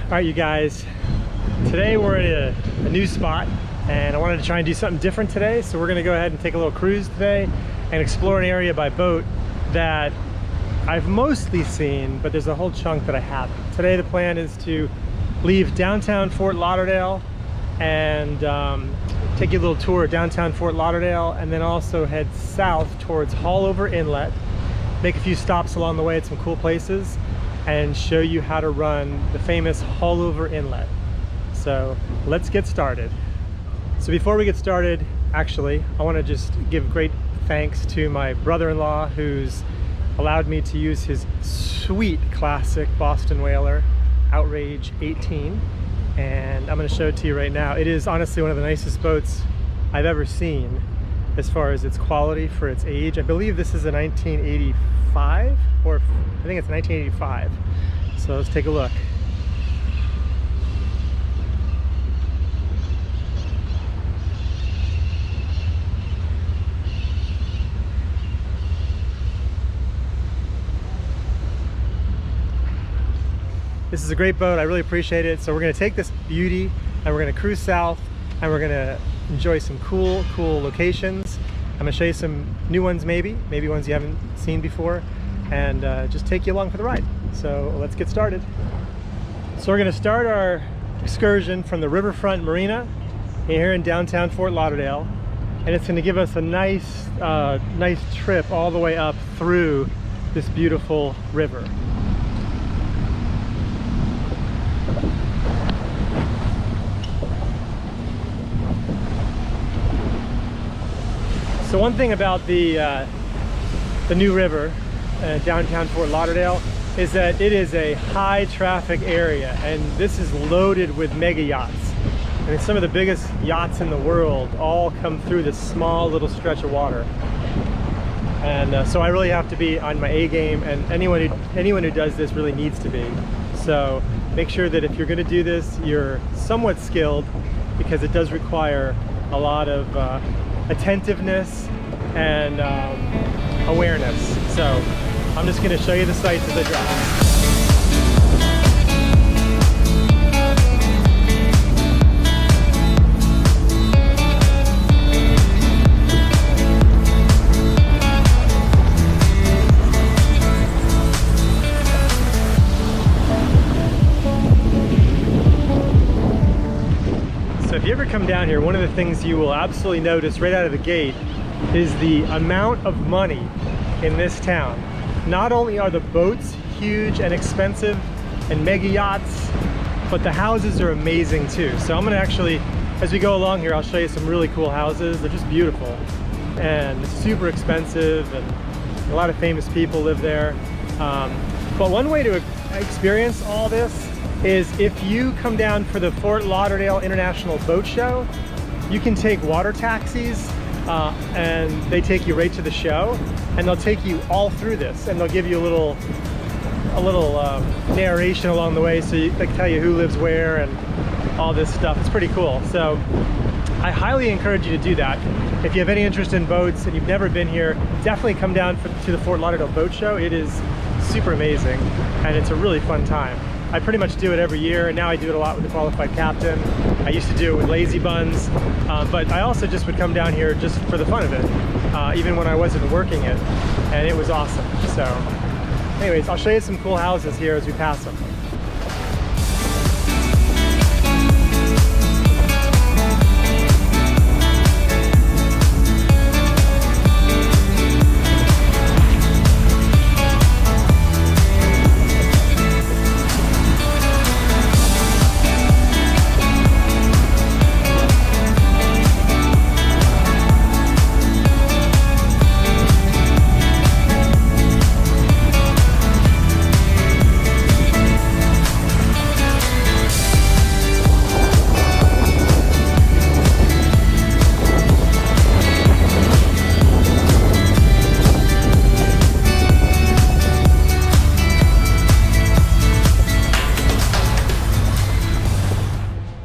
All right, you guys, today we're in a new spot and I wanted to try and do something different today. So we're gonna go ahead and take a little cruise today and explore an area by boat that I've mostly seen, but there's a whole chunk that I haven't. Today the plan is to leave downtown Fort Lauderdale and take you a little tour of downtown Fort Lauderdale, and then also head south towards Haulover Inlet, make a few stops along the way at some cool places, and show you how to run the famous Haulover Inlet. So let's get started. So before we get started, actually, I want to just give great thanks to my brother-in-law who's allowed me to use his sweet classic Boston Whaler Outrage 18, and I'm going to show it to you right now. It is honestly one of the nicest boats I've ever seen as far as its quality for its age. I believe this is a 1985, or I think it's 1985. So let's take a look. This is a great boat. I really appreciate it. So we're going to take this beauty and we're going to cruise south and we're going to enjoy some cool locations. I'm going to show you some new ones, maybe ones you haven't seen before, and just take you along for the ride. So let's get started. So we're going to start our excursion from the Riverfront Marina here in downtown Fort Lauderdale, and it's going to give us a nice trip all the way up through this beautiful river. So one thing about the new river, downtown Fort Lauderdale, is that it is a high traffic area, and this is loaded with mega yachts. I mean, some of the biggest yachts in the world all come through this small little stretch of water. And so I really have to be on my A game, and anyone who does this really needs to be. So make sure that if you're going to do this, you're somewhat skilled, because it does require a lot of attentiveness and awareness. So I'm just going to show you the sights as I drive. So if you ever come down here, one of the things you will absolutely notice right out of the gate is the amount of money in this town. Not only are the boats huge and expensive and mega yachts, but the houses are amazing too. So I'm gonna actually, as we go along here, I'll show you some really cool houses. They're just beautiful and super expensive, and a lot of famous people live there. But one way to experience all this is if you come down for the Fort Lauderdale International Boat Show, you can take water taxis and they take you right to the show, and they'll take you all through this, and they'll give you a little narration along the way, so they can tell you who lives where and all this stuff. It's pretty cool. So I highly encourage you to do that. If you have any interest in boats and you've never been here, definitely come down to the Fort Lauderdale Boat Show. It is super amazing and it's a really fun time. I pretty much do it every year, and now I do it a lot with the Qualified Captain. I used to do it with Lazy Buns, but I also just would come down here just for the fun of it, even when I wasn't working it, and it was awesome. So anyways, I'll show you some cool houses here as we pass them.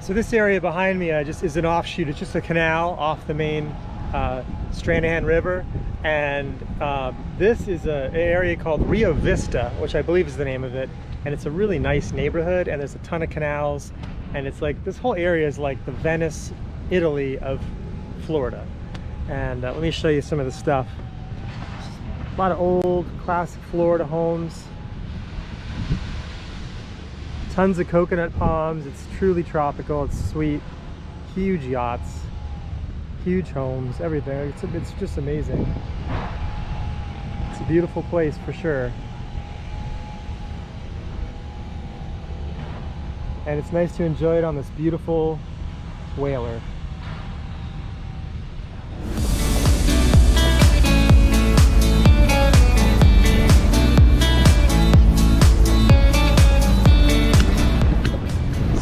So this area behind me just is an offshoot. It's just a canal off the main Stranahan River, and this is an area called Rio Vista, which I believe is the name of it. and it's a really nice neighborhood, and there's a ton of canals, and it's like this whole area is like the Venice, Italy of Florida. And let me show you some of the stuff. A lot of old classic Florida homes, tons of coconut palms. It's truly tropical. It's sweet. Huge yachts, huge homes, everything. It's just amazing. It's a beautiful place for sure. And it's nice to enjoy it on this beautiful whaler.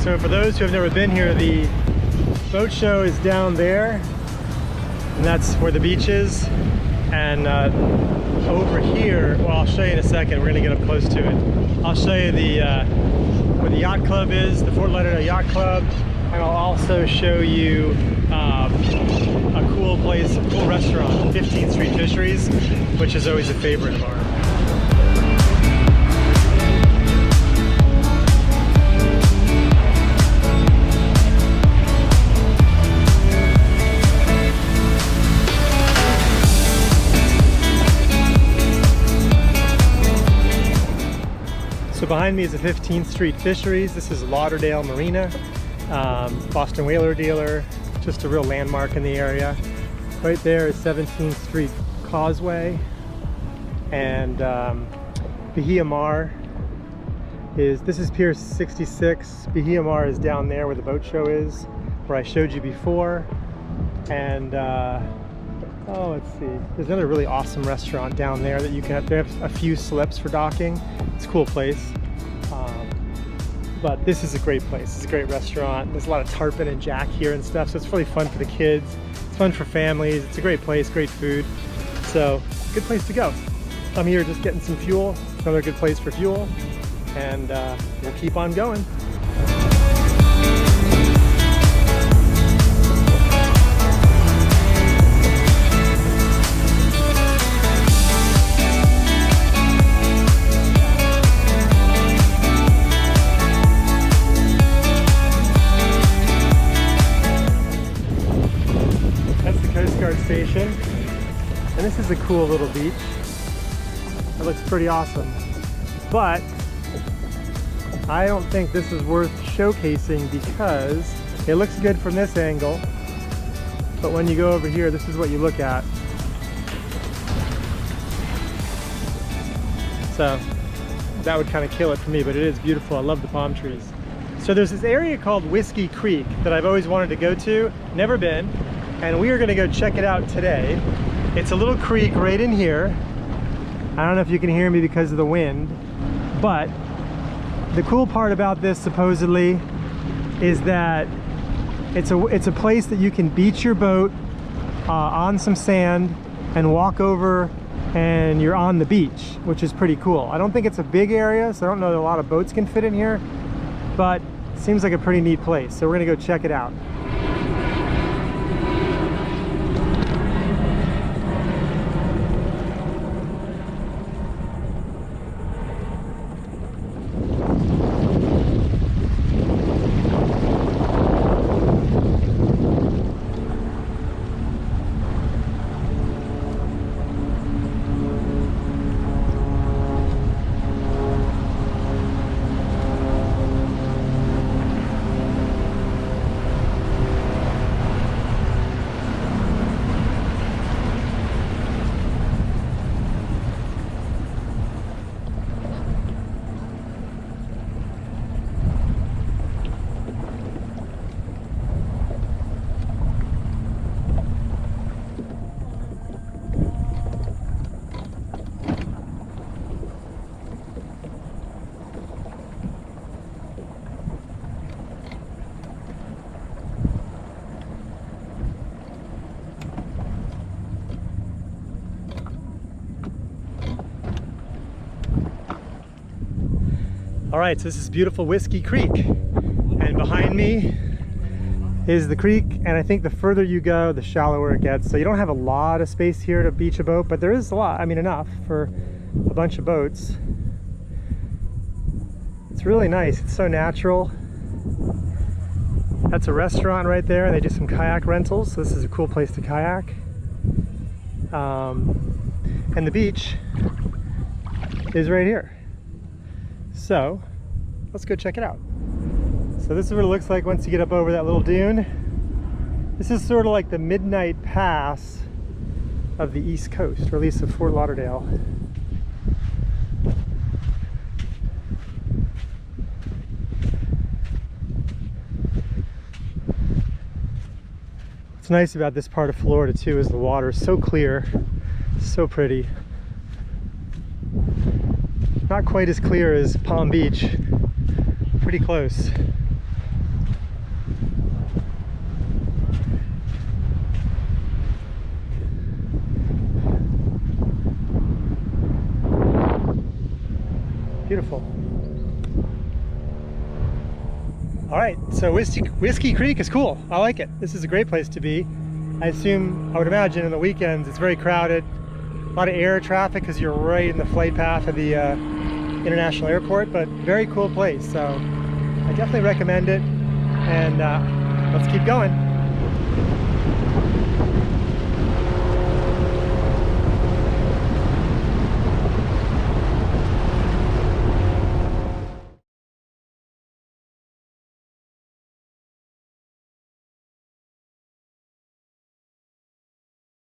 So for those who have never been here, the boat show is down there, and that's where the beach is. And over here, well, I'll show you in a second. We're gonna get up close to it. I'll show you the where the yacht club is, the Fort Lauderdale Yacht Club, and I'll also show you a cool place, a cool restaurant, 15th Street Fisheries, which is always a favorite of ours. So behind me is the 15th Street Fisheries. This is Lauderdale Marina, Boston whaler dealer, just a real landmark in the area. Right there is 17th Street Causeway, and Bahia Mar this is Pier 66. Bahia Mar is down there where the boat show is, where I showed you before. And oh, let's see, there's another really awesome restaurant down there that you can they have a few slips for docking. It's a cool place. But this is a great place. It's a great restaurant. There's a lot of tarpon and jack here and stuff, so it's really fun for the kids. It's fun for families. It's a great place, great food. So, good place to go. I'm here just getting some fuel. It's another good place for fuel. And we'll keep on going. Station, and this is a cool little beach. It looks pretty awesome, but I don't think this is worth showcasing because it looks good from this angle, but when you go over here, this is what you look at. So that would kind of kill it for me, but it is beautiful. I love the palm trees. So there's this area called Whiskey Creek that I've always wanted to go to, never been. And we are going to go check it out today. It's a little creek right in here. I don't know if you can hear me because of the wind, but the cool part about this supposedly is that it's a place that you can beach your boat on some sand and walk over, and you're on the beach, which is pretty cool. I don't think it's a big area, so I don't know that a lot of boats can fit in here, but it seems like a pretty neat place. So we're going to go check it out. All right, so this is beautiful Whiskey Creek, and behind me is the creek, and I think the further you go, the shallower it gets. So you don't have a lot of space here to beach a boat, but there is a lot, I mean enough for a bunch of boats. really nice. It's so natural. That's a restaurant right there, and they do some kayak rentals, so this is a cool place to kayak. And the beach is right here. So let's go check it out. So this is what it looks like once you get up over that little dune. This is sort of like the midnight pass of the East Coast, or at least of Fort Lauderdale. What's nice about this part of Florida too is the water is so clear, so pretty. Not quite as clear as Palm Beach, pretty close. Beautiful. All right, so Whiskey Creek is cool. I like it. This is a great place to be. I would imagine on the weekends it's very crowded. A lot of air traffic because you're right in the flight path of the international airport, but very cool place. So I definitely recommend it. And let's keep going.